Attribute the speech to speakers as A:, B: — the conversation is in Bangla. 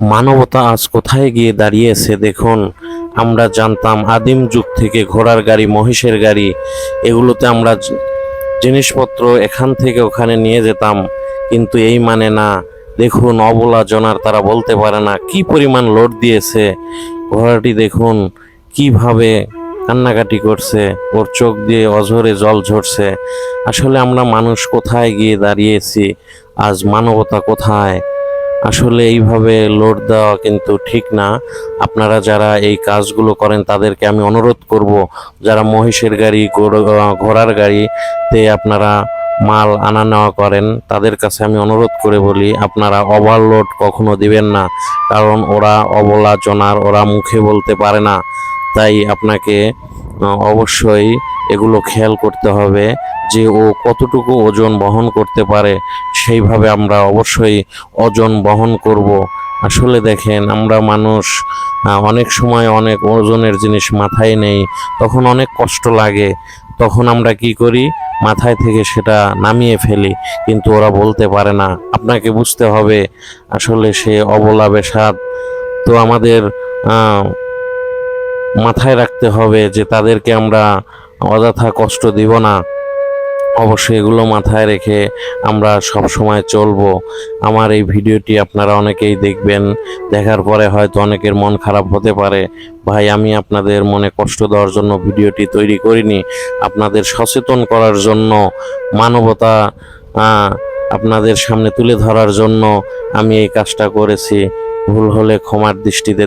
A: মানবতা আজ কোথায় গিয়ে দাঁড়িয়েছে দেখুন। আমরা জানতাম আদিম যুগ থেকে ঘোড়ার গাড়ি, মহিষের গাড়ি, এগুলোতে আমরা জিনিসপত্র এখান থেকে ওখানে নিয়ে যেতাম, কিন্তু এই মানে না। দেখুন অবলা জনার, তারা বলতে পারে না কি পরিমাণ লোড দিয়েছে। ঘোড়াটি দেখুন কিভাবে কান্নাকাটি করছে, ওর চোখ দিয়ে অঝরে জল ঝরছে। আসলে আমরা মানুষ কোথায় গিয়ে দাঁড়িয়েছি, আজ মানবতা কোথায়? আসলে এইভাবে লোড দেওয়া কিন্তু ঠিক না। আপনারা যারা এই কাজগুলো করেন তাদেরকে আমি অনুরোধ করব, যারা মহিষের গাড়ি, ঘোড়ার গাড়িতে আপনারা মাল আনা নেওয়া করেন, তাদের কাছে আমি অনুরোধ করে বলি আপনারা ওভারলোড কখনো দিবেন না। কারণ ওরা অবলা জনার, ওরা মুখে বলতে পারে না। তাই আপনাকে অবশ্যই এগুলো খেয়াল করতে হবে যে ও কতটুকু ওজন বহন করতে পারে, সেইভাবে আমরা অবশ্যই ওজন বহন করব। আসলে দেখেন আমরা মানুষ অনেক সময় অনেক ওজনের জিনিস মাথায় নেই, তখন অনেক কষ্ট লাগে। তখন আমরা কি করি, মাথায় থেকে সেটা নামিয়ে ফেলি, কিন্তু ওরা বলতে পারে না। আপনাকে বুঝতে হবে আসলে সে অবলা বেসাদ। তো আমাদের মাথায় রাখতে হবে যে তাদেরকে আমরা অযথা কষ্ট দিব না। অবশ্যই এগুলো মাথায় রেখে আমরা সব সময় চলবো। আমার এই ভিডিওটি আপনারা অনেকেই দেখবেন, দেখার পরে হয়তো অনেকের মন খারাপ হতে পারে। ভাই, আমি আপনাদের মনে কষ্ট দেওয়ার জন্য ভিডিওটি তৈরি করিনি, আপনাদের সচেতন করার জন্য, মানবতা আপনাদের সামনে তুলে ধরার জন্য আমি এই কাজটা করেছি। ভুল হলে ক্ষমার দৃষ্টিতে